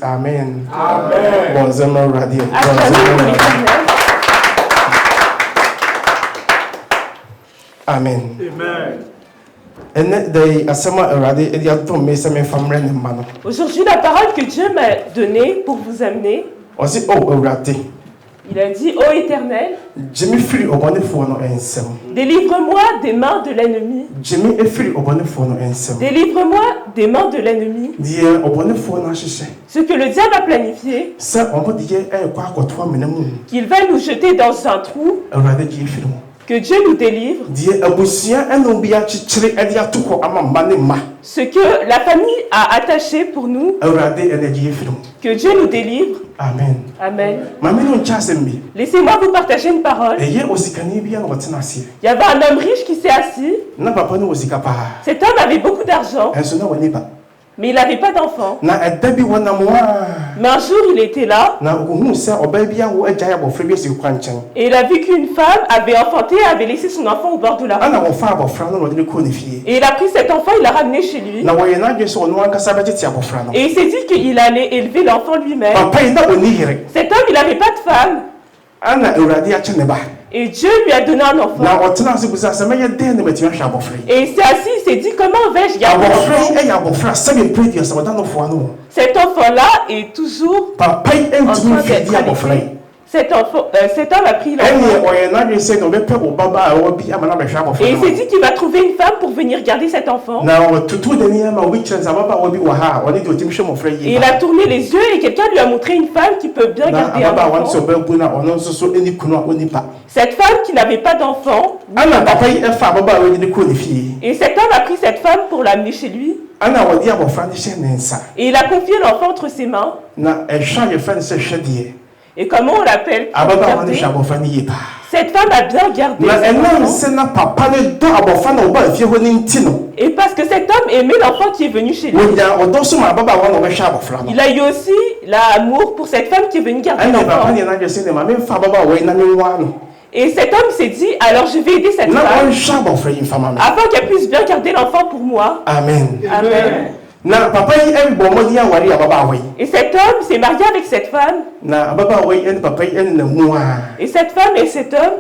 Amen. Amen. Bonjour, Radio. Amen. Aujourd'hui, la parole que Dieu m'a donnée pour vous amener, il a dit, ô Éternel, délivre-moi des mains de l'ennemi. Délivre-moi des mains de l'ennemi. Ce que le diable a planifié, qu'il va nous jeter dans un trou, que Dieu nous délivre. Ce que la famille a attaché pour nous, que Dieu nous délivre. Amen. Amen. Laissez-moi vous partager une parole. Il y avait un homme riche qui s'est assis. Cet homme avait beaucoup d'argent, mais il n'avait pas d'enfant. Mais un jour, il était là et il a vu qu'une femme avait enfanté et avait laissé son enfant au bord de la route. Et il a pris cet enfant, il l'a ramené chez lui. Et il s'est dit qu'il allait élever l'enfant lui-même. Cet homme, il n'avait pas de femme. Et Dieu lui a donné un enfant. Et il s'est assis, il s'est dit, comment vais-je garder l'enfant? Cet enfant-là est toujours en train d'être allaité. Cet homme a pris l'enfant. Et il s'est dit qu'il va trouver une femme pour venir garder cet enfant. Et il a tourné les yeux et quelqu'un lui a montré une femme qui peut bien garder un enfant. Cette femme qui n'avait pas d'enfant. Et cet homme a pris cette femme pour l'amener chez lui. Et il a confié l'enfant entre ses mains. Et comment on l'appelle? Cette femme a bien gardé cet enfant. Et parce que cet homme aimait l'enfant qui est venu chez lui, il a eu aussi l'amour pour cette femme qui est venue garder l'enfant. Et cet homme s'est dit, alors je vais aider cette femme afin qu'elle puisse bien garder l'enfant pour moi. Amen. Amen. Et cet homme s'est marié avec cette femme. Et cette femme et cet homme,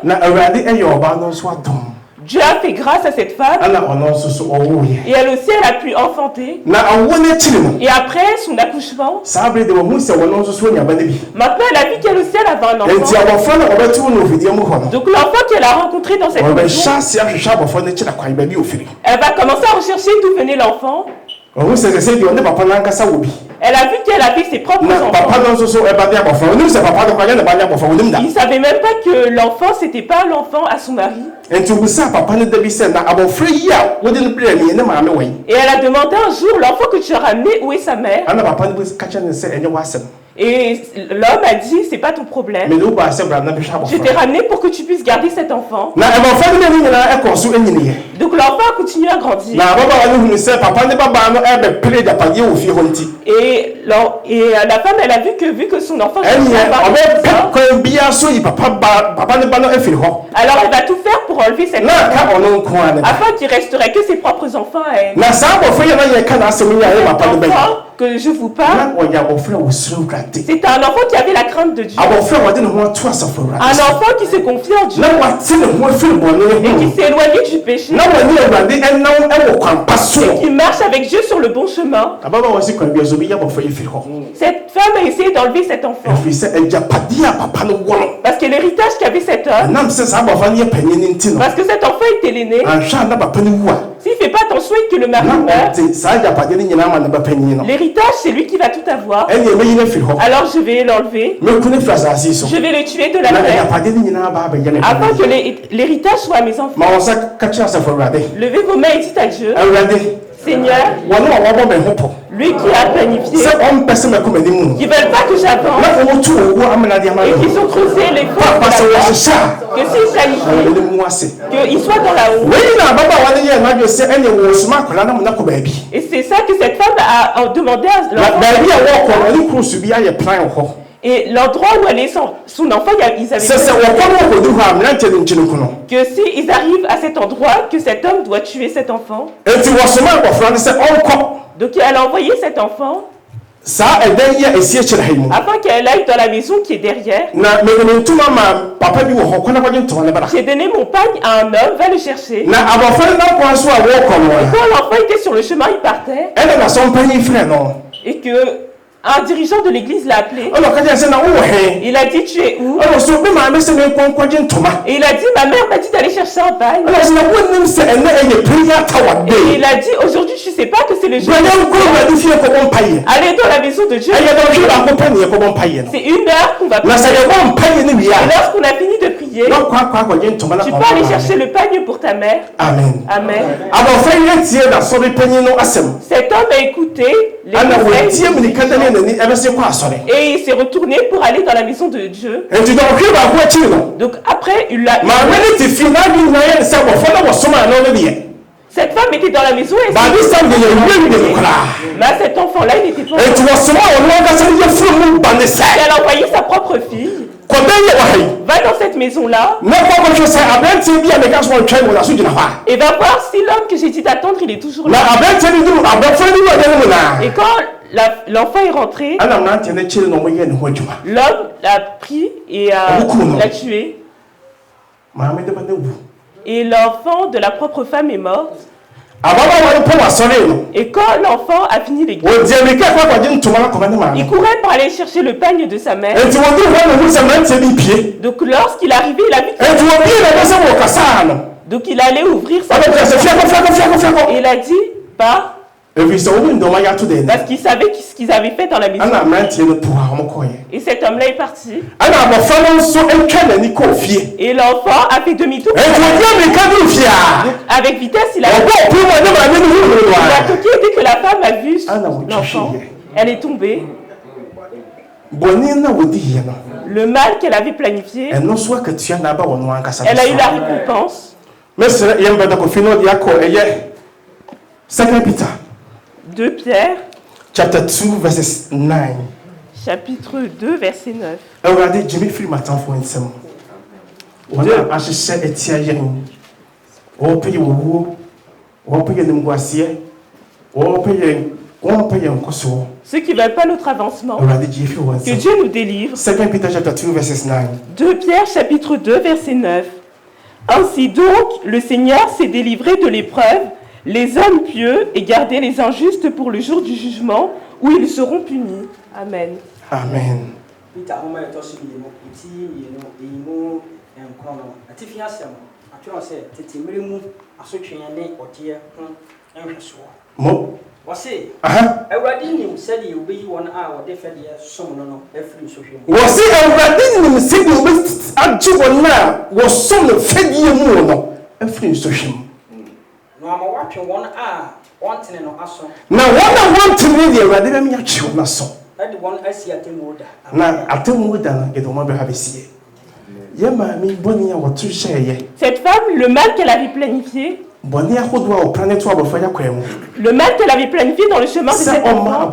Dieu a fait grâce à cette femme. Et elle aussi, elle a pu enfanter. Et après son accouchement, maintenant elle a vu qu'elle aussi, elle avait un enfant. Donc l'enfant qu'elle a rencontré dans cette maison, elle va commencer à rechercher d'où venait l'enfant. Elle a vu qu'elle avait ses propres enfants. Il ne savait même pas que l'enfant, c'était pas l'enfant à son mari. Et elle a demandé un jour, l'enfant que tu as ramené, où est sa mère? Et l'homme a dit, c'est pas ton problème. Je t'ai ramené pour que tu puisses garder cet enfant. Donc l'enfant a continué à grandir. Et la femme, elle a vu que son enfant alors elle va tout faire pour enlever cet enfant afin qu'il resterait que ses propres enfants à elle. Que je vous parle, c'est un enfant qui avait la crainte de Dieu. Un enfant qui se confie en Dieu et qui s'est éloigné du péché et qui marche avec Dieu sur le bon chemin. Cette femme a essayé d'enlever cet enfant parce que l'héritage qu'avait cet homme, parce que cet enfant était l'aîné, s'il ne fait pas attention et que le mari meurt, l'héritage, c'est lui qui va tout avoir. Alors je vais l'enlever. Je vais le tuer de la terre afin que l'héritage soit à mes enfants. Levez vos mains et dites à Dieu, Seigneur, lui qui a planifié, qui ne veulent pas que j'avance et qui sont creusés les forces de la terre, que s'ils planifient, qu'ils soient dans la honte. Et c'est ça que cette femme a demandé à l'enfant. Et l'endroit où elle est son enfant, ils avaient que s'ils arrivent à cet endroit, que cet homme doit tuer cet enfant. Donc elle a envoyé cet enfant afin qu'elle aille dans la maison qui est derrière. J'ai donné mon pagne à un homme, va le chercher. Et quand l'enfant était sur le chemin, il partait. Et que un dirigeant de l'église l'a appelé. Il a dit, tu es où? Et il a dit, ma mère m'a dit d'aller chercher un pagne. Et il a dit, aujourd'hui tu sais pas que c'est le jour. Allez dans la maison de Dieu. C'est 1 heure qu'on va prier. Et lorsqu'on a fini de prier, tu peux aller chercher le pagne pour ta mère. Amen. Amen. Cet homme a écouté les conseils et il s'est retourné pour aller dans la maison de Dieu. Donc après, il a... Cette femme était dans la maison et mais cet enfant-là, il n'était pas... Elle a envoyé sa propre fille. Va dans cette maison-là et va voir si l'homme que j'ai dit d'attendre, il est toujours là. Et quand l'enfant est rentré, l'homme l'a pris et l'a tué. Et l'enfant de la propre femme est mort. Et quand l'enfant a fini l'église, il courait pour aller chercher le pagne de sa mère. Donc lorsqu'il est arrivé, il a vu. Donc il allait ouvrir sa porte. Et il a dit, pas. Parce qu'il savait ce qu'ils avaient fait dans la maison. Et cet homme-là est parti. Et l'enfant a fait demi-tour. Avec vitesse, il a toqué dès que la femme a vu l'enfant. Elle est tombée. Le mal qu'elle avait planifié, elle a eu la récompense. 2 Pierre, chapter 2, verses 9. Chapitre 2, verset 9. Ceux qui ne veulent pas notre avancement, que Dieu nous délivre. 2 Pierre, chapitre 2, verset 9. Ainsi donc, le Seigneur s'est délivré de l'épreuve, les hommes pieux, et gardé les injustes pour le jour du jugement, où ils seront punis. Amen. Amen. Cette femme, le mal qu'elle avait planifié, le mal qu'elle avait planifié dans le chemin de cet enfant,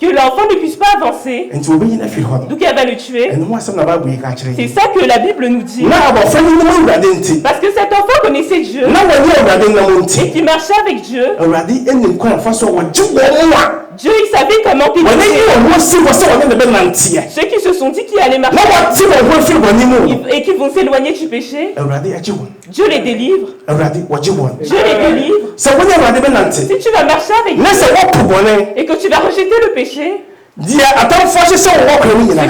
que l'enfant ne puisse pas avancer, donc elle va le tuer. C'est ça que la Bible nous dit. Parce que cet enfant connaissait Dieu et qui marchait avec Dieu. Dieu, il savait comment délivrer ceux qui se sont dit qu'ils allaient marcher et qui vont s'éloigner du péché. Dieu les délivre. Dieu les délivre. Si tu vas marcher avec Dieu et que tu vas rejeter le péché, ce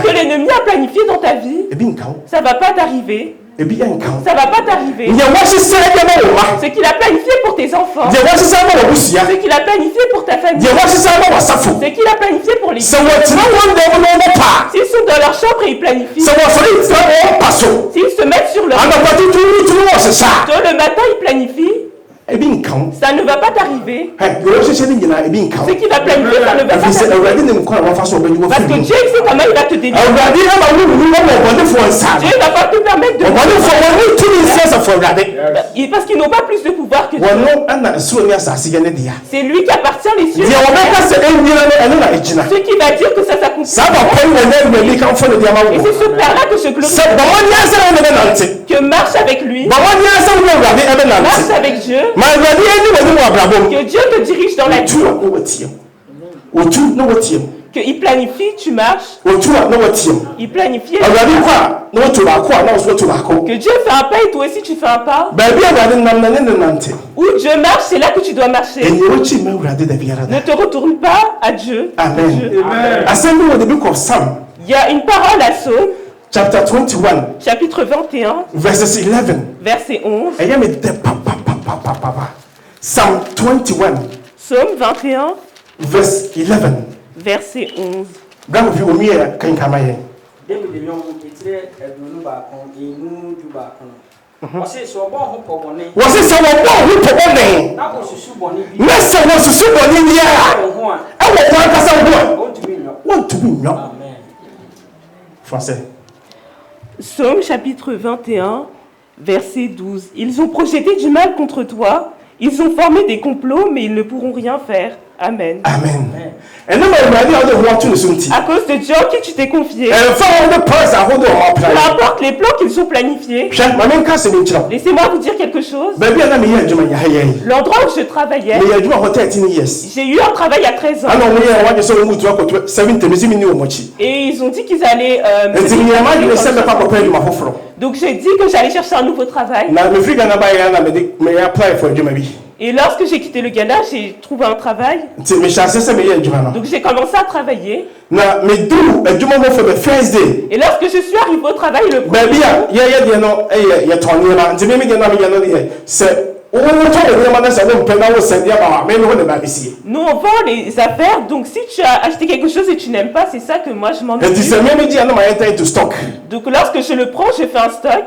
que l'ennemi a planifié dans ta vie, ça ne va pas t'arriver. Ça ne va pas t'arriver. Ce qu'il a planifié pour tes enfants, ce qu'il a planifié pour ta famille, ce qu'il a planifié pour les gens. S'ils sont dans leur chambre et ils planifient, s'ils se mettent sur leur tôt le matin, ils planifient, ça ne va pas t'arriver. Ce qu'il va planifier, ça ne va pas t'arriver. Parce que Dieu sait comment il va te délivrer. Dieu ne va pas te permettre de... Parce qu'ils n'ont pas plus de pouvoir que Dieu. C'est lui qui appartient les cieux. Ce qui va dire que ça s'accomplit. Et c'est ce Père-là que je glorifie. Que marche avec lui. Marche avec Dieu. Que Dieu te dirige dans la vie. qu'il planifie, tu marches. Il planifie. Que Dieu fait un pas et toi aussi tu fais un pas. Où Dieu marche, c'est là que tu dois marcher. Ne te retourne pas à Dieu. Amen. Il y a une parole à Psaume. Chapitre 21. Verset 11. Psalm 21. Psaume 21. Verse 11. Verset 11. Français. Psaume chapitre 21, verset 12. Ils ont projeté du mal contre toi. Ils ont formé des complots, mais ils ne pourront rien faire. Amen. Amen. À cause de Dieu qui tu t'es confié. Peu importe les plans qu'ils ont planifiés. Laissez-moi vous dire quelque chose. L'endroit où je travaillais, j'ai eu un travail à 13 ans. Et ils ont dit qu'ils allaient... donc j'ai dit que j'allais chercher un nouveau travail. Et lorsque j'ai quitté le Ghana, j'ai trouvé un travail. Donc j'ai commencé à travailler. Et lorsque je suis arrivé au travail, le premier... Nous on vend les affaires, donc si tu as acheté quelque chose et tu n'aimes pas, c'est ça que moi je m'en occupe. Donc lorsque je le prends, je fais un stock.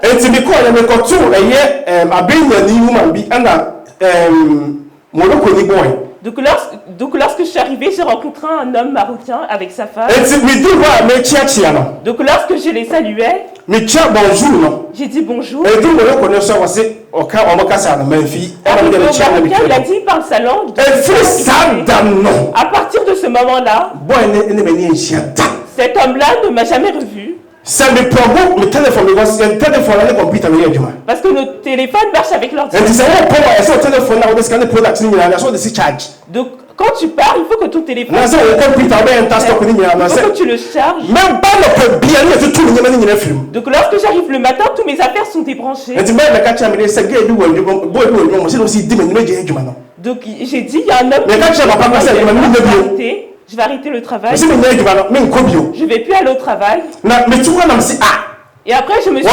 Donc lorsque je suis arrivé, j'ai rencontré un homme marocain avec sa femme. Donc lorsque je les saluais, j'ai dit bonjour. Il a dit par sa langue. À partir de ce moment-là, cet homme-là ne m'a jamais revu. Parce que nos téléphones marchent avec l'ordinateur. Donc quand tu pars, il faut que ton téléphone... Il faut que tu le charges. Donc lorsque j'arrive le matin, toutes mes affaires sont débranchées. Donc j'ai dit, il y a un homme je vais arrêter le travail. Je ne vais plus aller au travail. Et après, je me suis dit,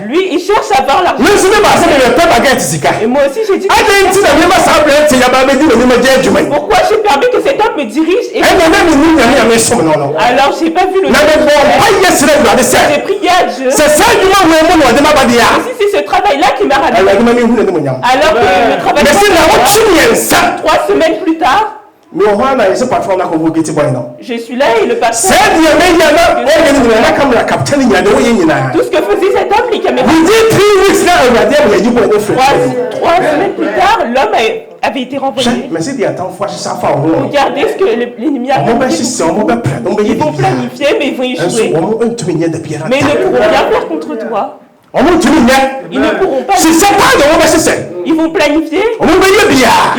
lui, il cherche à avoir l'argent. Et moi aussi, j'ai dit, pourquoi j'ai permis que cet homme me dirige et... Alors, je n'ai pas vu le j'ai prié à Dieu. Et si c'est ce travail-là qui m'a ramené, alors que le travail 3 semaines plus tard, je suis là et le patron. Tout ce que faisait cet homme, les caméras. 3 semaines plus tard, l'homme avait été renvoyé. Regardez ce que l'ennemi a fait. Ils vont planifier, mais ils vont échouer. Mais ils ne pourront rien faire contre toi. Ils ne pourront pas. Ils vont planifier. Ils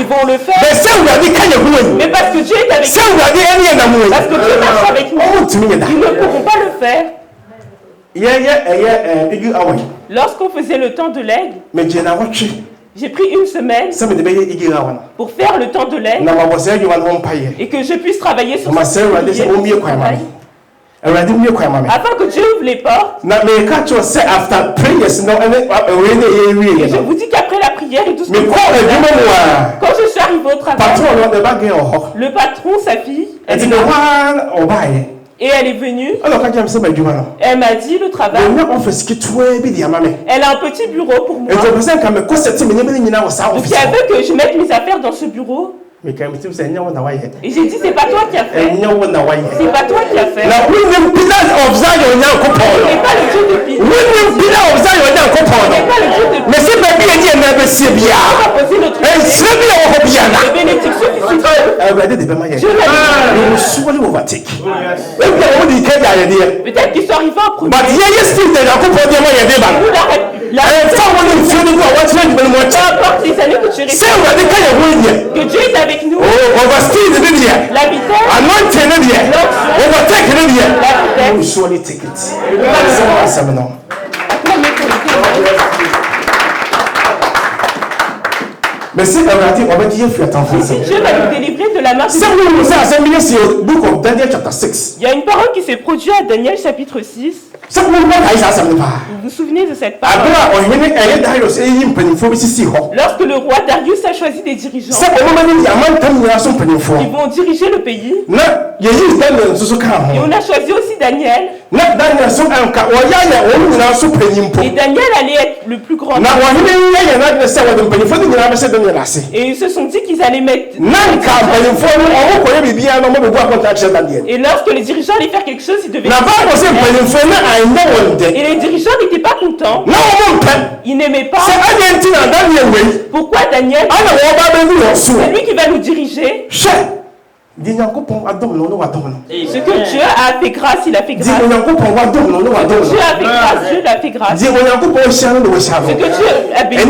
vont le faire. Mais parce que Dieu est avec nous. Parce que Dieu marche avec nous. Ils ne pourront pas le faire. Lorsqu'on faisait le temps de l'aigle, j'ai pris une semaine pour faire le temps de l'aigle et que je puisse travailler sur ce travail. Afin que Dieu ouvre les portes. Et je vous dis qu'après la prière et tout ce que quand je suis arrivé au travail, le patron, sa fille, elle et elle est venue. Elle m'a dit le travail. Elle a un petit bureau pour moi. Donc elle veut que je mette mes affaires dans ce bureau. Et j'ai dit, c'est pas toi qui as fait. C'est pas toi qui as fait. C'est pas le Dieu de Pile. Mais c'est pas bien dit, mais c'est bien. Les bénédictions qui sont peut-être qu'ils sont arrivés en premier. Que Dieu est avec nous. will surely take it. Mais si Dieu va nous délivrer de la main de il y a une parole qui s'est produite à Daniel chapitre 6. Vous vous souvenez de cette parole? Lorsque le roi Darius a choisi des dirigeants, ils vont diriger le pays. Et on a choisi aussi Daniel. Et Daniel allait être le plus grand. Et ils se sont dit qu'ils allaient mettre. Et lorsque les dirigeants allaient faire quelque chose, ils devaient. Et les dirigeants n'étaient pas contents. Ils n'aimaient pas. Pourquoi Daniel? C'est lui qui va nous diriger. Ce que Dieu a fait grâce, il a fait grâce. Ce que Dieu a fait grâce, Dieu l'a fait grâce. Ce que Dieu a béni.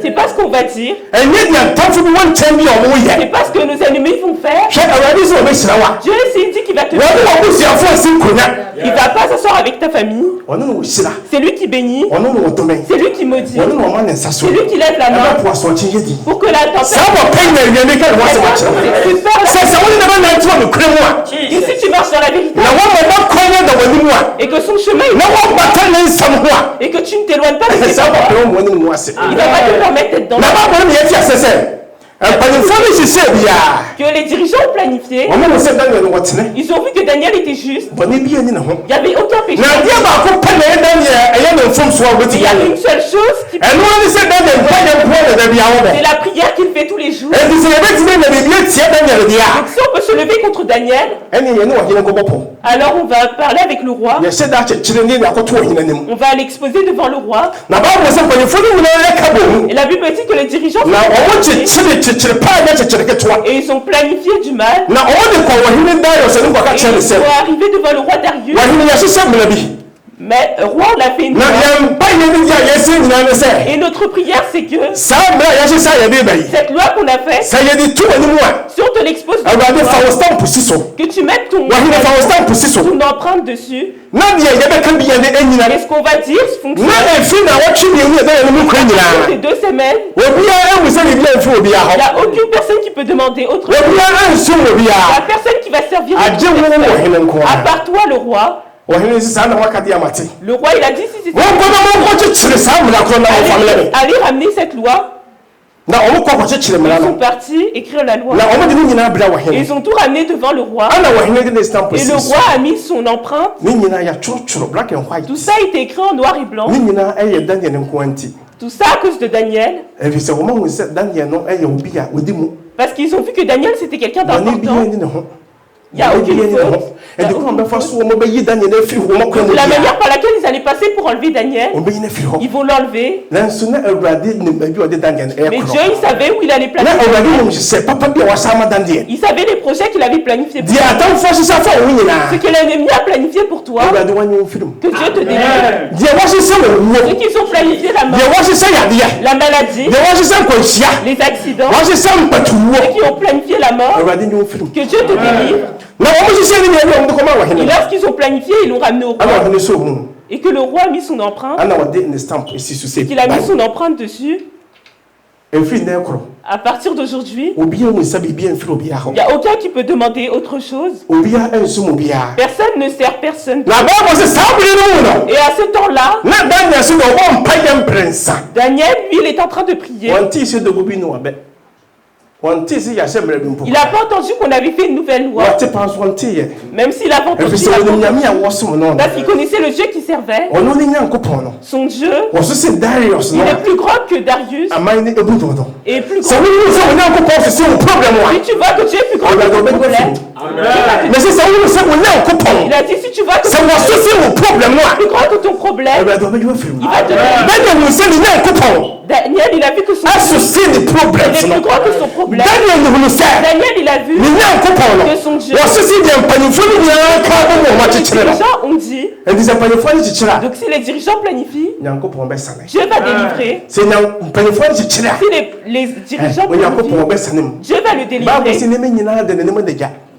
C'est pas ce qu'on va dire. C'est pas ce que nos ennemis vont faire. Dieu s'est dit qu'il va te bénir. Il va pas s'asseoir avec ta famille. C'est lui qui bénit. C'est lui qui maudit. C'est lui qui lève la main pour que la tempête. Et si tu marches dans la vérité et que son chemin est et que tu ne t'éloignes pas de ses paroles, il ne va pas te permettre d'être dans la que les dirigeants ont planifié. Ils ont vu que Daniel était juste. Il n'y avait aucun péché. Il y a une seule chose qui c'est la prière qu'il fait tous les jours. Donc si on peut se lever contre Daniel, alors on va parler avec le roi. On va l'exposer devant le roi. Et la Bible dit que les dirigeants et ils ont planifié du mal. Et ils sont arrivés devant le roi Darius. Mais roi, on a fait une loi. Et notre prière, c'est que cette loi qu'on a faite, si on te l'expose, que tu mettes ton empreinte dessus. Et ce qu'on va dire fonctionne. Ces 2 semaines, il n'y a aucune personne qui peut demander autre chose. Il n'y a personne qui va servir à part toi, le roi. Le roi, il a dit si c'est allez ramener cette loi. Ils sont partis écrire la loi. Et ils ont tout ramené devant le roi. Et le roi a mis son empreinte. Tout ça a été écrit en noir et blanc. Tout ça à cause de Daniel. Parce qu'ils ont vu que Daniel c'était quelqu'un d'important. Il n'y a aucune faute. La manière par laquelle ils allaient passer pour enlever Daniel, ils vont l'enlever. Mais Dieu, il savait où il allait planifier. Il savait les projets qu'il avait planifiés pour toi. Ce que l'ennemi a planifié pour toi, que Dieu te délivre. Ceux qui ont planifié la mort, la maladie, les accidents, ceux qui ont planifié la mort, que Dieu te délivre. Et lorsqu'ils ont planifié, ils l'ont ramené au roi. Et que le roi a mis son empreinte. Et qu'il a mis son empreinte dessus. À partir d'aujourd'hui, il n'y a aucun qui peut demander autre chose. Personne ne sert personne. Et à ce temps-là, Daniel, lui, il est en train de prier. Il n'a pas entendu qu'on avait fait une nouvelle loi. Même s'il avait entendu parce qu'il connaissait le Dieu qui servait. Son Dieu, il est plus grand que Darius. Et plus grand. Si tu vois que Dieu est plus grand que ton problème, il a dit si tu vois que c'est plus grand que ton problème, il va te dire. Daniel, il a vu que son Dieu est plus grand que son problème. Daniel, il a vu que son Dieu. Les dirigeants ont dit. Donc si les dirigeants planifient, Dieu va délivrer. Si les dirigeants planifient, Dieu va le délivrer.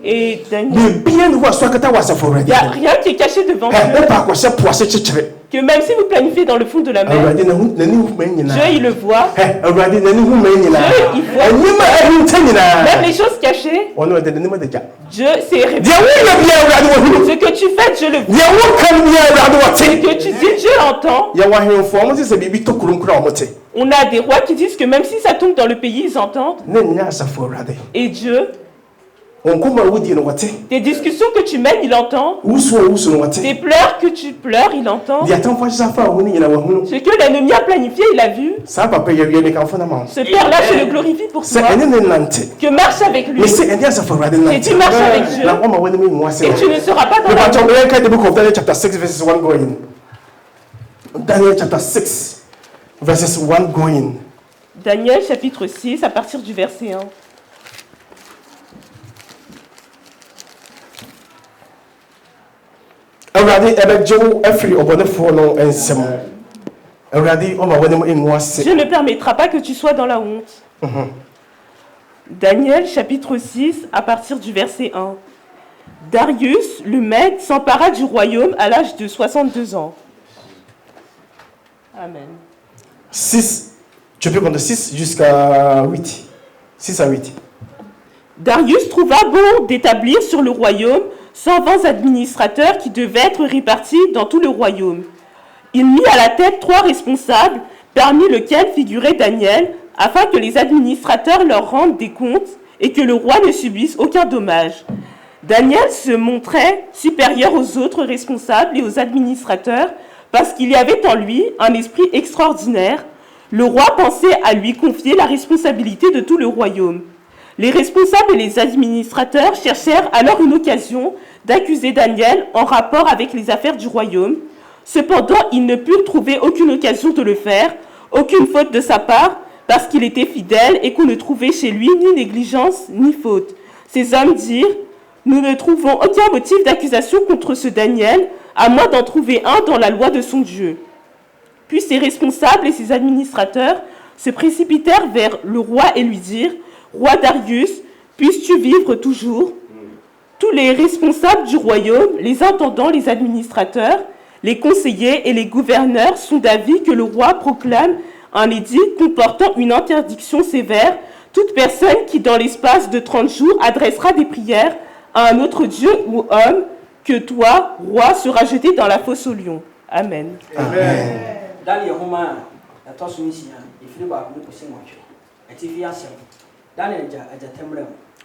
Et Daniel, il n'y a rien qui est caché devant Dieu. Que même si vous planifiez dans le fond de la mer, Dieu il le voit. Dieu il voit. Même les choses cachées, Dieu s'est révélé. Ce que tu fais, Dieu le voit. Ce que tu dis, Dieu l'entend. On a des rois qui disent que même si ça tombe dans le pays, ils entendent. Et Dieu, des discussions que tu mènes, il entend. Des pleurs que tu pleures, il entend. Ce que l'ennemi a planifié, il a vu. Ce père-là, je le glorifie pour toi. Que marche avec lui. Et tu marches avec Dieu. Et tu ne seras pas dans la Daniel chapter 6, verses 1 going. Daniel chapitre 6, à partir du verset 1. Je ne permettrai pas que tu sois dans la honte. Daniel chapitre 6 à partir du verset 1. Darius le Mède s'empara du royaume à l'âge de 62 ans. Amen. 6, tu peux compter 6 jusqu'à 8. 6 à 8. Darius trouva bon d'établir sur le royaume 120 administrateurs qui devaient être répartis dans tout le royaume. Il mit à la tête 3 responsables, parmi lesquels figurait Daniel, afin que les administrateurs leur rendent des comptes et que le roi ne subisse aucun dommage. Daniel se montrait supérieur aux autres responsables et aux administrateurs parce qu'il y avait en lui un esprit extraordinaire. Le roi pensait à lui confier la responsabilité de tout le royaume. Les responsables et les administrateurs cherchèrent alors une occasion d'accuser Daniel en rapport avec les affaires du royaume. Cependant, ils ne purent trouver aucune occasion de le faire, aucune faute de sa part, parce qu'il était fidèle et qu'on ne trouvait chez lui ni négligence ni faute. Ces hommes dirent: « Nous ne trouvons aucun motif d'accusation contre ce Daniel, à moins d'en trouver un dans la loi de son Dieu. » Puis ses responsables et ses administrateurs se précipitèrent vers le roi et lui dirent: « Roi Darius, puisses-tu vivre toujours ?» Tous les responsables du royaume, les intendants, les administrateurs, les conseillers et les gouverneurs sont d'avis que le roi proclame un édit comportant une interdiction sévère. Toute personne qui, dans l'espace de 30 jours, adressera des prières à un autre Dieu ou homme que toi, roi, sera jeté dans la fosse aux lions. Amen. Amen.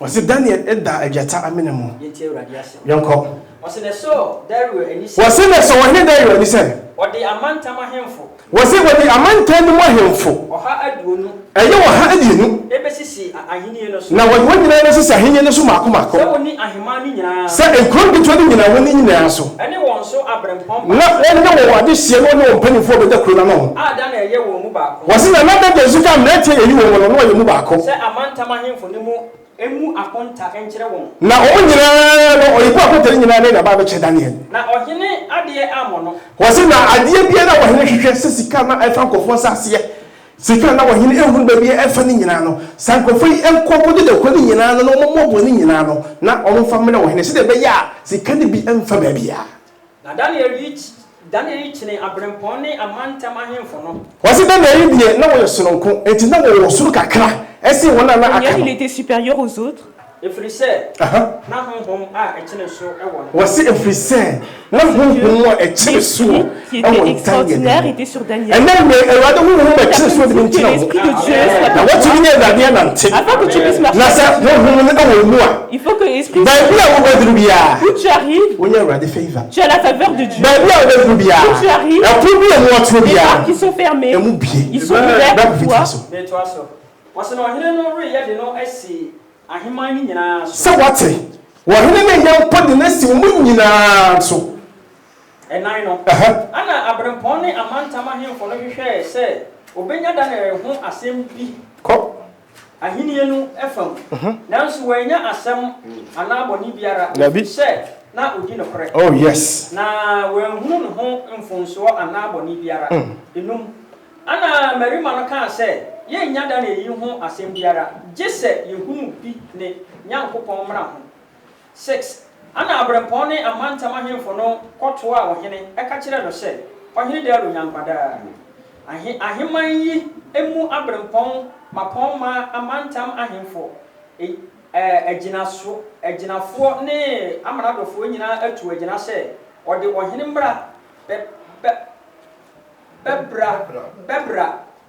Wasi Daniel eda ajata amenemu. Yonko. Wasi ne so wahine Dario ni se. Odi amanta mahemfo. Wasi wodi amanta ni mahemfo. Oha aduonu. Eye oha adienu. Ebesisi ahini no so. Na wodi wonyina no sisi ahini no so mako mako. Se woni ahima ni nyina. Se ekron bi twodi nyina woni nyina so. Ene won so abrempom. Na ene wo wade hie no ne ompanifo be da kro na no. Ada na eye wo mu baako. Wasi na da da zuka mrete yeyi wo no ye mu baako. Se amanta mahemfo ni mu emu akonta enkire won. Na o nyina no oyipo akonta nyina ne na ba be che Daniel. Na ohene ade amono. Wasi na ade bia na ohene hwehwe sisika na afa nkofo sase. Sika na ohene ehun ba bia afa ni nyina no. Sankofo enkopo de ko ni nyina no no mobo ni nyina no. Na o mfa me na ohene se de be ya sika ni bi emfa ba bia. Na Daniel chine abrempon ni amanta mahemfo no. Wasi Daniel bia na wo yesoronko enti na wo suru kakra. Esi wona na aka. Il était supérieur aux autres. Efrise. Na honhom a echine so ewon. Wasi efrise. Na honhom a echine so. Qui était extraordinaire était sur Daniel. Et même ewado honhom a echine so de ntina. L'esprit de Dieu soit na what you need Daniel nante. Afin que tu puisses marcher. Na sa honhom na wo mu a. Il faut que l'esprit. Ba bia wo badru bia. Où tu arrives. Wonya urade favor. Tu as la faveur de Dieu. Ba bia wo badru bia. Où tu arrives. Ya pu bia mo otro Les bia. portes qui sont fermées. Ils sont ouverts pour toi. Mais toi so. Wasi no ohene no re ye de no esi ahima ni nyina so. Sa wate. Wo hene na nyam podi na si mu nyina so. Enai no. Ana abrempon ni amanta mahemfo no hwehwe se obenya da na ho asem bi. Ko. Ahini enu efam. Nanso wanya asem anaboni biara. Se na odi no kore. Oh yes. Na wenhunu no ho mfonso anaboni biara. Enum. Ana Marima no kan se ye nya da na yi ho asem biara. Gese yehunu bi ne nyankopon mra ho. 6. Ana abrempon ne amantam ahemfo no kɔto a ɔhene ɛka kyerɛ no sɛ ɔhene de alo nyankwadaa aheman yi emu abrempon mapon ma amantam ahemfo agyinafoɔ ne amanadofoɔ nyinaa atu agyina sɛ ɔde ɔhene mbra bɛbra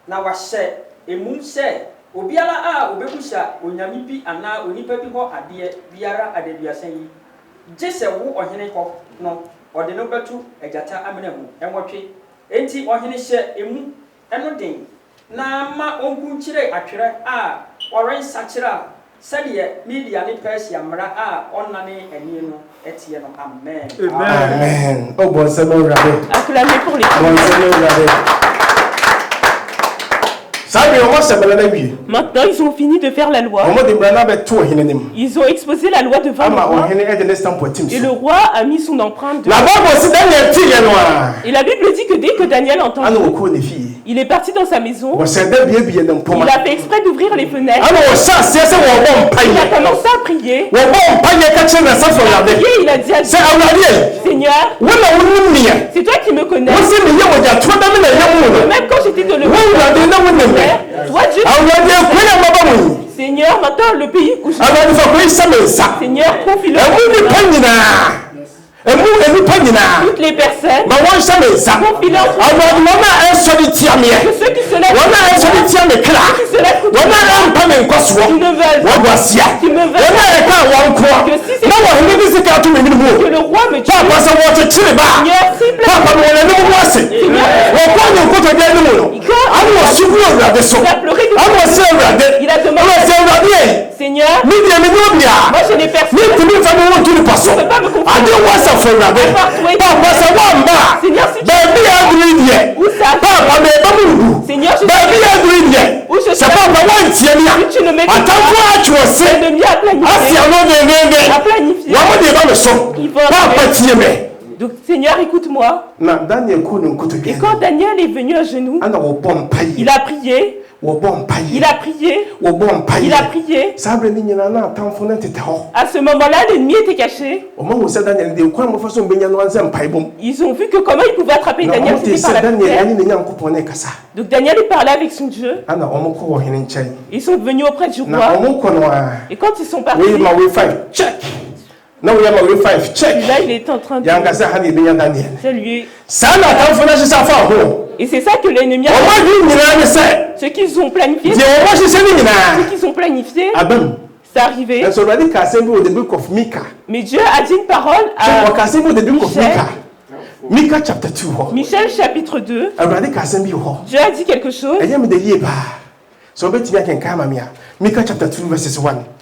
na wahyɛ emu sɛ obiara a obebusa onyame bi ana onipa bi hɔ adeɛ biara adaduasan yi gye sɛ wo ɔhene hɔ no ɔde no bɛtu agyata amena mu ɛnwɔtwe enti ɔhene hyɛ emu ɛno den na ma ɔnku kyerɛ atwerɛ a ɔrensa kyerɛ sɛdeɛ media ne Persia mmara a ɔnane ani no ɛteɛ no. Amen. Amen. Oh bon Seigneur, regardez. Acclamez pour les bon Seigneur, regardez. Maintenant, ils ont fini de faire la loi. Ils ont exposé la loi devant le roi. Et le roi a mis son empreinte. Et la Bible dit que dès que Daniel entend, il est parti dans sa maison. Il a fait exprès d'ouvrir les fenêtres. Il a commencé à prier. Il a dit à Dieu, Seigneur, c'est toi qui me connais. Même quand j'étais dans le monde, toi Dieu, Seigneur, maintenant le pays où je suis. Seigneur, confie-le. Toutes les personnes, confie-leur. Que ceux qui se lèvent, qui ne veulent, qui me veulent, que si c'est que le roi me tue, Seigneur, s'il te plaît, il a pleuré de il a demandé, Seigneur, moi je n'ai personne, je ne peux pas me confier. Seigneur, si tu où ça? Seigneur, je où je suis? Si tu ne m'écoutes pas, ennemi à planifier. Donc Seigneur, écoute-moi. Et quand Daniel est venu à genoux, il a prié. Il a prié. Il a prié. À ce moment-là, l'ennemi était caché. Ils ont vu que comment ils pouvaient attraper Daniel, c'était par la prière. Donc Daniel est parlé avec son Dieu. Ils sont venus auprès du roi. Et quand ils sont partis, là il est en train de saluer. Et c'est ça que l'ennemi a fait. Ce qu'ils ont planifié, c'est arrivé. Mais Dieu a dit une parole à Michel chapitre 2. Dieu a dit quelque chose.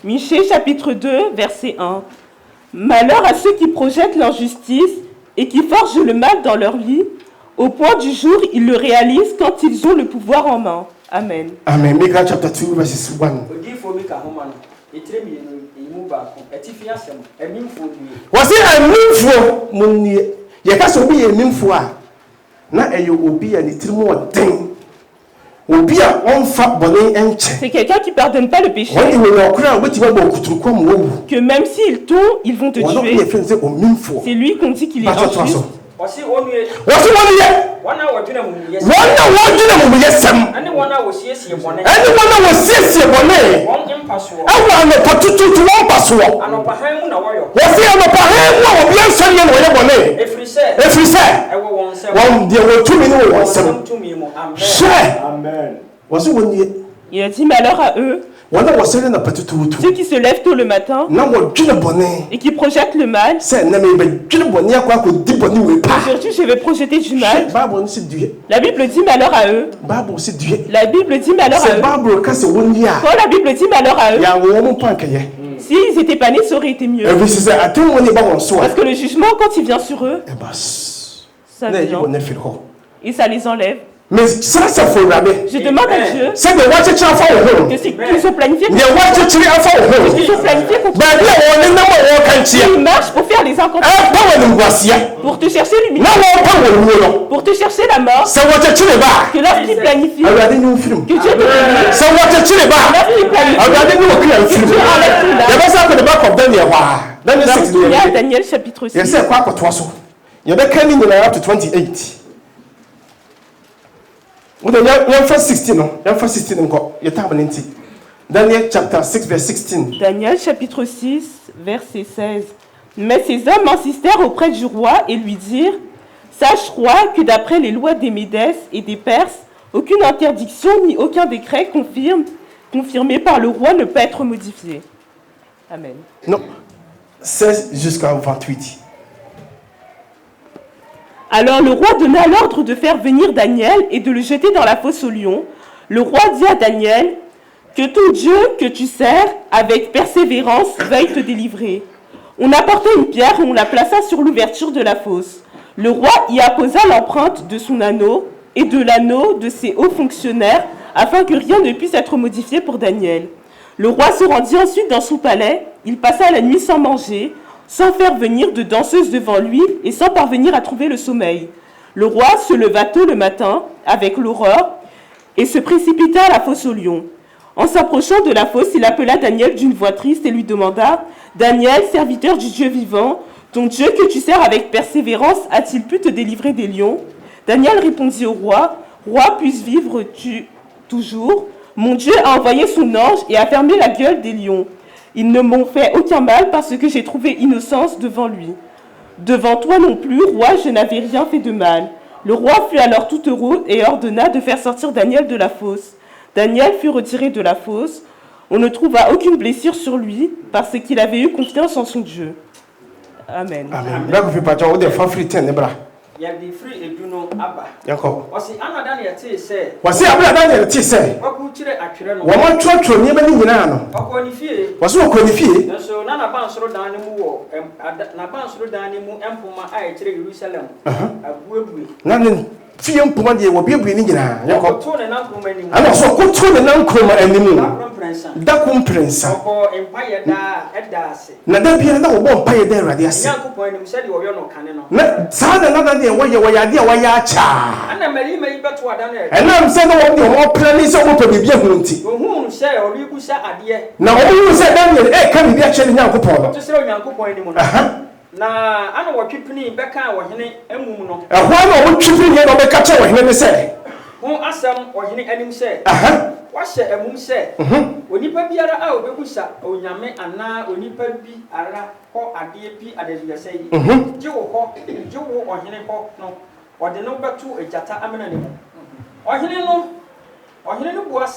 Michel chapitre 2 verset 1. Malheur à ceux qui projettent l'injustice et qui forgent le mal dans leur lit. Au point du jour, ils le réalisent quand ils ont le pouvoir en main. Amen. Amen. Micah chapter 2 verses 1. Voici un mufo monni. Yaka so bi emimfo a na eyo obi a ne tirimo den. Obi a onfa bone enche. C'est quelqu'un qui pardonne pas le péché. Que même s'ils tombent, ils vont te tuer. C'est lui qu'on dit qu'il est injuste. Il a dit malheur à eux. Ceux qui se lèvent tôt le matin et qui projettent le mal. Aujourd'hui, je vais projeter du mal. La Bible dit malheur à eux. La Bible dit malheur à eux. Quand la Bible dit malheur à eux, s'ils n'étaient pas nés, ça aurait été mieux. Parce que le jugement, quand il vient sur eux, ça vient et ça les enlève. Mais ça, c'est faux. Je demande à Dieu c'est de voir que tu as fait au home. que ce qu'ils sont planifiés contre ils marchent pour faire les incantations, pour te chercher l'humiliation, pour te chercher la mort, que lorsqu'ils planifient, que Dieu te bénisse, lorsqu'ils planifient, que Dieu enlève tout là. Daniel chapitre 6. You up to 28. Verse 16. Daniel chapter 6 verse 16. Daniel chapitre 6 verset 16. Mais ces hommes insistèrent auprès du roi et lui dirent: Sache, roi, que d'après les lois des Médès et des Perses, aucune interdiction ni aucun décret confirmé par le roi ne peut être modifié. Amen. Non, 16 jusqu'à 28. Alors le roi donna l'ordre de faire venir Daniel et de le jeter dans la fosse aux lions. Le roi dit à Daniel: Que ton Dieu que tu sers avec persévérance veuille te délivrer. On apporta une pierre et on la plaça sur l'ouverture de la fosse. Le roi y apposa l'empreinte de son anneau et de l'anneau de ses hauts fonctionnaires afin que rien ne puisse être modifié pour Daniel. Le roi se rendit ensuite dans son palais. Il passa la nuit sans manger, sans faire venir de danseuse devant lui et sans parvenir à trouver le sommeil. Le roi se leva tôt le matin avec l'aurore et se précipita à la fosse aux lions. En s'approchant de la fosse, il appela Daniel d'une voix triste et lui demanda: Daniel, serviteur du Dieu vivant, ton Dieu que tu sers avec persévérance a-t-il pu te délivrer des lions? Daniel répondit au roi: Roi, puisse vivre-tu toujours? Mon Dieu a envoyé son ange et a fermé la gueule des lions. Ils ne m'ont fait aucun mal parce que j'ai trouvé innocence devant lui. Devant toi non plus, roi, je n'avais rien fait de mal. Le roi fut alors tout heureux et ordonna de faire sortir Daniel de la fosse. Daniel fut retiré de la fosse. On ne trouva aucune blessure sur lui parce qu'il avait eu confiance en son Dieu. Amen. Amen. Yɛde firi eduno aba. Yankɔ. Ɔsi ana Daniel tee sɛ. Wɔsi abira Daniel tee sɛ. Ɔkò kyerɛ atwerɛ no. Wɔn atwerɛtwerɛ nneɛma ne nyinaa no. Ɔkò ne fie. Wɔsi ɔkɔ ne fie. Nso na n'abansoro dan ne mu wɔ n'abansoro dan ne mu mpoma a ɛkyerɛ Yerusalem. Abuebue. Na ne fie mpoma deɛ wɔbiebue ne nyinaa. Yankɔ. Ɔkò ne nan kuruma anim. Ana so ɔkò ne nan kuruma anim. Dako mprɛnsa. Ɔkɔ mpaeɛ daa ɛda ase. Na da bia na wɔbɔ mpaeɛ da Awurade ase. Nyankopɔn anim sɛdeɛ wɔyɛ no kane no. Na saa na nana deɛ wɔyɛ ade a wɔyɛ akyaa. Ana mmarima yi bɛto ada no. Ɛnam sɛ na wɔn deɛ wɔn pɛrɛ ne sɛ wɔn pɛ biribi ahunu nti. Ohun sɛ ɔrebusa adeɛ. Na wɔn yi sɛ Daniel ɛka biribi akyerɛ ne Nyankopɔn no. To sɛ Onyankopɔn anim no. Na ana wɔtwe pini bɛka wɔhene amum no. Ɛhɔ na wɔn twe pini na wɔbɛka kyerɛ wɔhene ne sɛ. Ho asɛm wɔhene anim sɛ. Wahyɛ amum sɛ. Onipa biara a obebusa onyame anaa onipa bi ara hɔ adeɛ bi adaduasa yi. Gye wo ɔhene hɔ no. Ɔde no bɛto agyata amena ne mu. Ɔhene no bua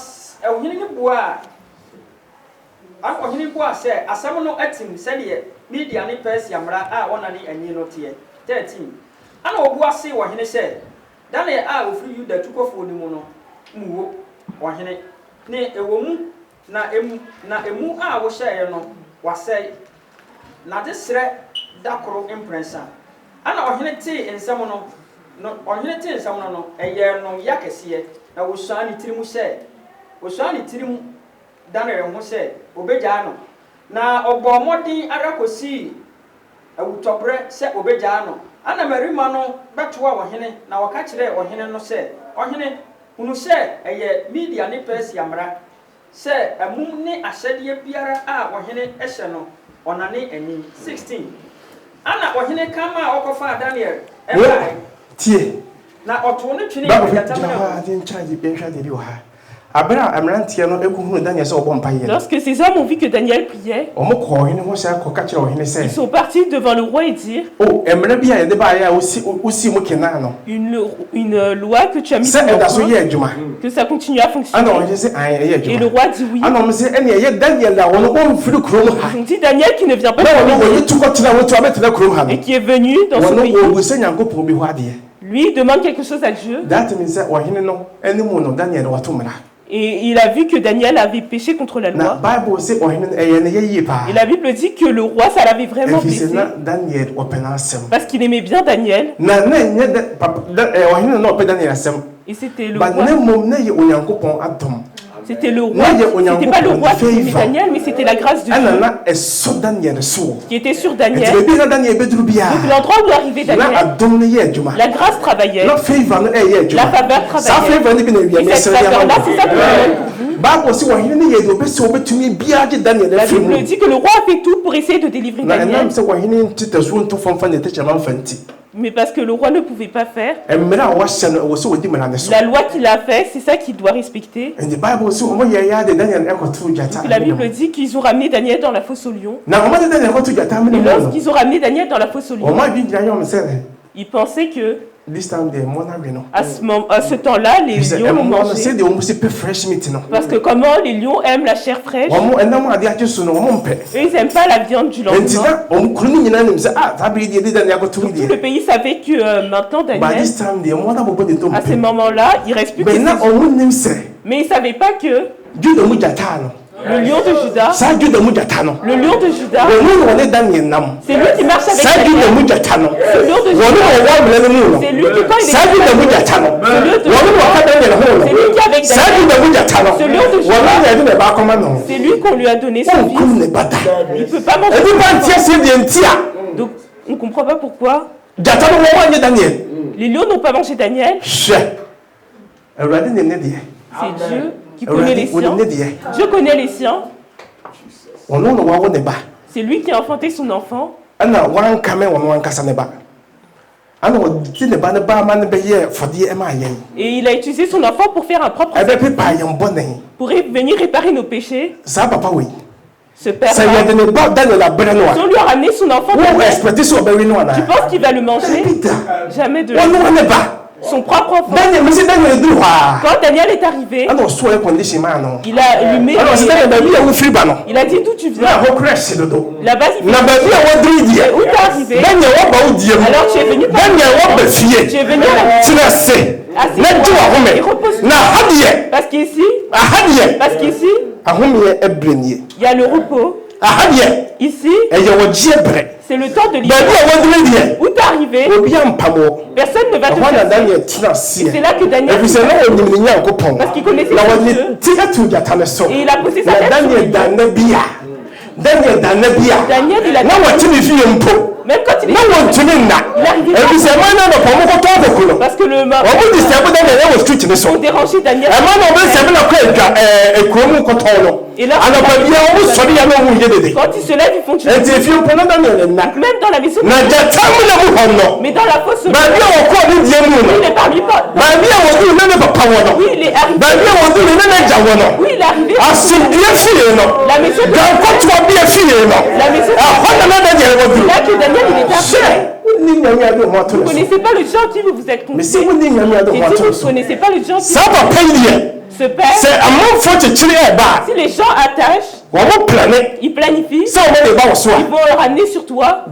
sɛ asɛm no atim sɛdeɛ Media ne Persia mmara a wɔna ne anyi no teɛ. 13. Ana obua se wɔhene sɛ Daniel a ofiri Yuda tukɔfoɔ ne mu no muwo wɔhene ne ɛwɔ mu na emu a wɔhyɛɛ no wasɛe na de srɛ dakoro mprɛnsa. Ana ɔhene tee nsɛm no ɛyɛ no ya kɛseɛ na wɔsua ne tirim Daniel ho sɛ obegyaa no na ɔbɔ mmɔden ara kɔsii awutɔbrɛ sɛ obegyaa no. Ana marima no bɛtoa wɔhene na wɔka kyerɛ ɔhene no sɛ ɔhene hunu sɛ ɛyɛ Media ne Persia mmara sɛ amum ne ahyɛdeɛ biara a ɔhene ɛhyɛ no ɔnane ani. 16. Ana ɔhene kama a ɔkɔfa Daniel ɛbae tie na ɔtoo ne twene ɛgatamena. Lorsque ces hommes ont vu que Daniel priait, ils sont partis devant le roi et dirent: une loi que tu as mise que ça continue à fonctionner. Et le roi dit oui. Ils ont dit Daniel qui ne vient pas et qui est venu dans ce pays. Lui demande quelque chose à Dieu. Et il a vu que Daniel avait péché contre la loi. Et la Bible dit que le roi, ça l'avait vraiment blessé. Parce qu'il aimait bien Daniel. Et c'était le roi. C'était le roi. C'était pas le roi qui aimait Daniel, mais c'était la grâce de Dieu qui était sur Daniel. Donc l'endroit où arrivait Daniel, la grâce travaillait. La faveur travaillait. Et cette faveur-là, c'est ça que la Bible dit que le roi a fait tout pour essayer de délivrer Daniel. Mais parce que le roi ne pouvait pas faire, la loi qu'il a fait, c'est ça qu'il doit respecter. Donc la Bible dit qu'ils ont ramené Daniel dans la fosse aux lions. Et lorsqu'ils ont ramené Daniel dans la fosse aux lions, ils pensaient que à ce temps-là, les lions l'ont mangé. Parce que comment les lions aiment la chair fraîche, eux, ils n'aiment pas la viande du lendemain. Tout le pays savait que maintenant Daniel, à ce moment-là, il ne reste plus que 6 jours. Mais ils ne savaient pas que le lion de Juda, le lion de Juda, c'est lui qui marche avec Daniel. Ce lion de Juda, c'est lui qui, quand il est c'est lui qui est avec Daniel. Ce lion de Juda, c'est lui qu'on lui a donné son fils. Il ne peut pas manger. Donc, on ne comprend pas pourquoi les lions n'ont pas mangé Daniel. C'est Dieu qui connaît les siens. Dieu connaît les siens. C'est lui qui a enfanté son enfant. Et il a utilisé son enfant pour faire un propre sacrifice, pour venir réparer nos péchés. Ce père, si on lui a ramené son enfant, tu penses qu'il va le manger? Jamais de son propre enfant. Quand Daniel est arrivé, il a allumé. Il a dit d'où tu viens. Là-bas, il fait où t'es arrivé. Alors tu es venu par tu es venu parce qu'ici, il y a le repos. Ici, c'est le temps de liberté. Où t'es arrivé, personne ne va te faire. C'est là que Daniel, parce qu'il connaissait Dieu, et il a posé sa tête sur lui. Daniel, il a même quand il est parce que le mari ont dérangé Daniel. Et là, quand il se lève, ils font du même dans la maison. Mais dans la fosse, il est parmi pas. Oui, il est arrivé. Oui, il est arrivé. La maison. La maison. Là que Daniel, il est arrivé. Vous ne connaissez pas le genre qui vous êtes confié. Et si vous ne connaissez pas le genre qui ce père, si les gens attachent, ils planifient, ils vont le ramener sur toi.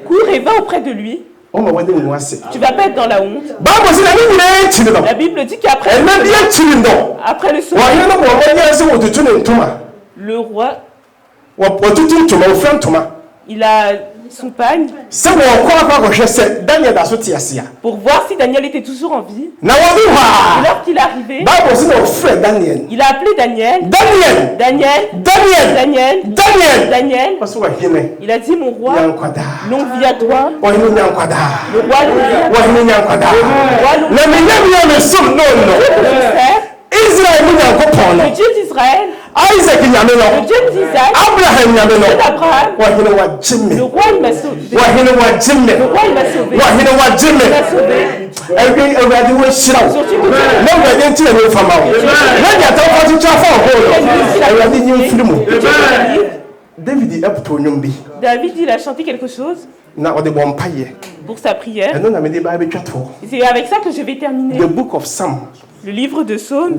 Cours et va auprès de lui. Tu vas pas être dans la honte. La Bible dit qu'après le sommeil, le roi, il a son pagne pour voir si Daniel était toujours en vie. Et lorsqu'il est arrivé, il a appelé Daniel. Daniel. Il a dit, mon roi, longue vie à toi. Le roi, le Dieu d'Israël, le Dieu d'Isaac, le Dieu d'Abraham, le roi il m'a sauvé. Le roi il m'a sauvé. David il a chanté quelque chose pour sa prière. C'est avec ça que je vais terminer. The book of Psalm, le livre de Psaume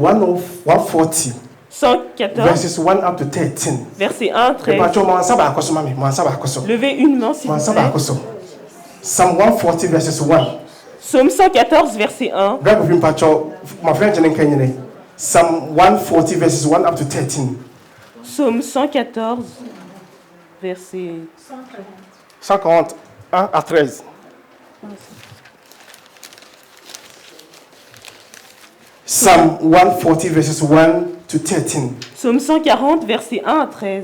140, 114, verses 1 up to 13. Verset 1 13. Levez une main s'il vous plaît. Psalm 140 verses 1. Psaume 114 verset 1. Psalm 140 verses 1 up to 13. Psaume 114 verset 140 1 à 13. Psalm 140 verses 1 to 13. Psaume 140 versets 1 à 13.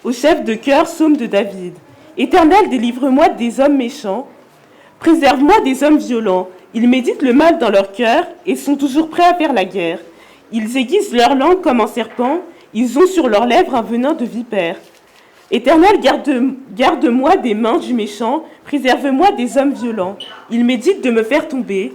Au chef de chœur, psaume de David. Éternel, délivre-moi des hommes méchants. Préserve-moi des hommes violents. Ils méditent le mal dans leur cœur et sont toujours prêts à faire la guerre. Ils aiguisent leur langue comme un serpent. Ils ont sur leurs lèvres un venin de vipère. Éternel, garde-moi des mains du méchant. Préserve-moi des hommes violents. Ils méditent de me faire tomber.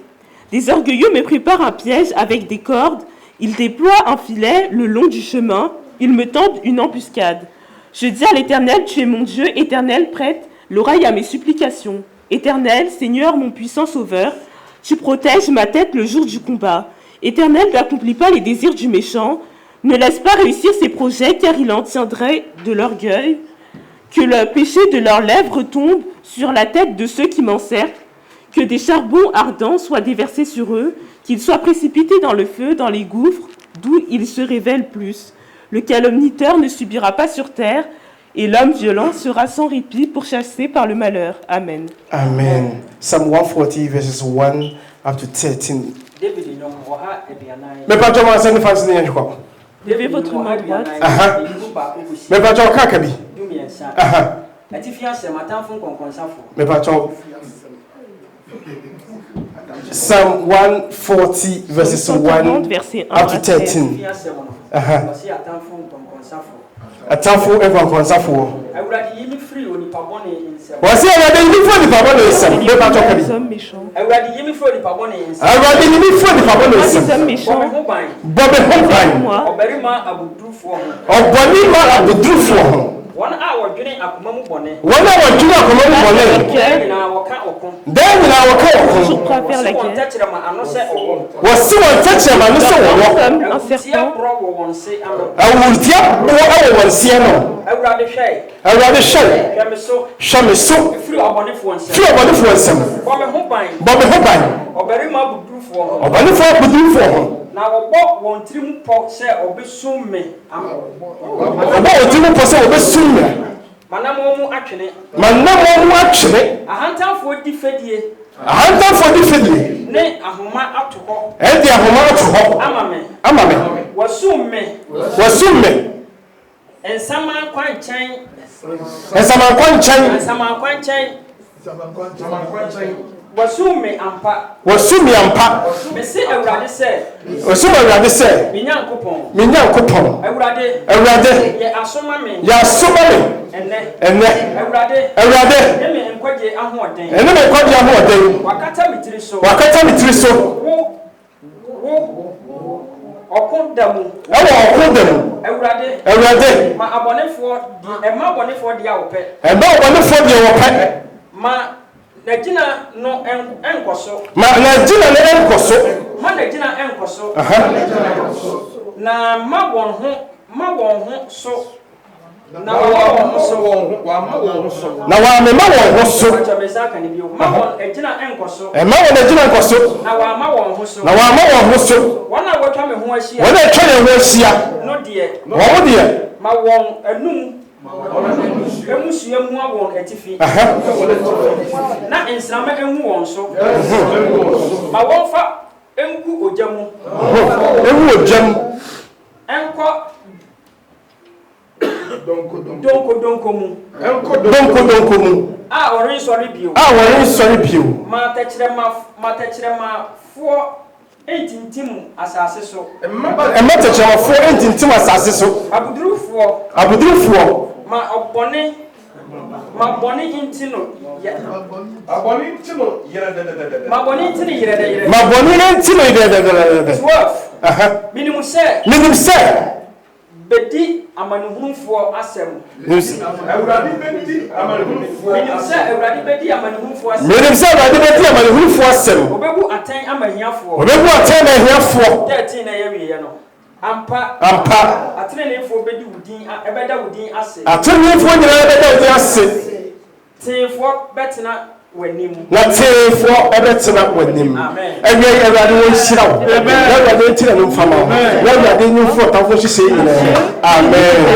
Les orgueilleux me préparent un piège avec des cordes. Ils déploient un filet le long du chemin. Ils me tendent une embuscade. Je dis à l'Éternel, tu es mon Dieu. Éternel, prête l'oreille à mes supplications. Éternel, Seigneur, mon puissant sauveur, tu protèges ma tête le jour du combat. Éternel, n'accomplis pas les désirs du méchant. Ne laisse pas réussir ses projets, car il en tiendrait de l'orgueil. Que le péché de leurs lèvres tombe sur la tête de ceux qui m'encerclent. Que des charbons ardents soient déversés sur eux. Qu'ils soient précipités dans le feu, dans les gouffres, d'où ils se révèlent plus. Le calomniteur ne subira pas sur terre, et l'homme violent sera sans répit pourchassé par le malheur. Amen. Amen. Psalm 140 verses 1 up to 13. Mais pas toi, ça ne fasse rien, je crois. Levez votre main droite. Mais pas toi, Kakabi. Mais pas toi. Psalm 140 verses 1 up to 13. Atamfo ever konsafo. Awurade yi mi free onipa bone nsem. Wasi awurade yi mi free onipa bone nsem. Me pa toka bi. Awurade yi mi free onipa bone nsem. Awurade yi mi free onipa bone nsem. Bobe hoban. Obarima abudrufo ho. Obarima abudrufo ho. Wana a wodwene akoma mu bone. Wana wodwene akoma mu bone. Na woka okon. Den na woka okon. Faire la guerre. Wasi won tache ma no so wo. Un serpent. Awurtia wo wonsie no. Awurade hwɛ. Awurade hwɛ. Hwɛ so. Free obonefo nsem. Free obonefo nsem. Bobe hoban. Bobe hoban. Obarima abudrufo ho. Obarima abudrufo ho. Na wɔbɔ wɔn tirim pɔ sɛ obesum me. Wɔbɔ wɔn tirim pɔ sɛ obesum me. Manamo mu atwene. Manamo mu atwene. Ahantanfo di fedie. Ahantanfo di fedie. Ne ahoma ato hɔ. Ɛdi ahoma ato hɔ. Ama me. Wasum me. Wasum me. Ensama kwankyɛn. Ensama kwankyɛn. Ensama kwankyɛn. Wasum me ampa. Wasum me ampa. Mesi Awurade sɛ. Wasum Awurade sɛ. Minyankopɔn. Minyankopɔn. Awurade. Awurade. Ye asoma me. Ye asoma me. Ene. Awurade. Awurade. Ne me nkwaje ahoɔden. Ene me nkwaje ahoɔden. Wakata me tiri so. Wakata me tiri so. Wo ɔko da mu. Ɛwɔ ɔko da mu. Awurade. Awurade. Ma abɔnefoɔ ɛma abɔnefoɔ di awopɛ. Ɛma abɔnefoɔ di awopɛ. Ma Najina no enkɔ so. Ma Najina no enkɔ so. Ma Najina enkɔ so. Na ma wɔn ho so. Na wa wɔn ho so. Na wa me ma wɔn ho so. Ma wɔn Najina enkɔ so. Ma wɔn Najina enkɔ so. Na wa ma wɔn ho so. Na wa ma wɔn ho so. Wɔn a wɔtwa me ho ahyia. Wɔn a wɔtwa me ho ahyia. No deɛ. Wɔn deɛ. Ma wɔn anum. Emusua mu awon etifi. Na ensrama enwu won so. Ma won fa engu ojamu. Engu ojamu. Enko donko mu. Enko donko mu. Ah, orin sori bio. Ah, orin sori bio. Ma techrema fo entintim asase so. Emma techrema fo entintim asase so. Abudurufo. Ma obone intino ya abone intino yere ma bone intino yere ma bone intino yere 12 minimum say bedi amanuhunfo asem Awurade bedi amanuhunfo minimum say Awurade bedi amanuhunfo asem minimum say Awurade bedi amanuhunfo asem obebu atan amahiafo 13 na yewie ye no Ampa atrenefo bedi wudin ebeda wudin ase atrenefo nyina ebeda wudin ase tefo betena wanim na tefo ebetena wanim amen Awurade wo hyira wo Awurade tira no mfama wo Awurade nyimfo tafo hye nyina amen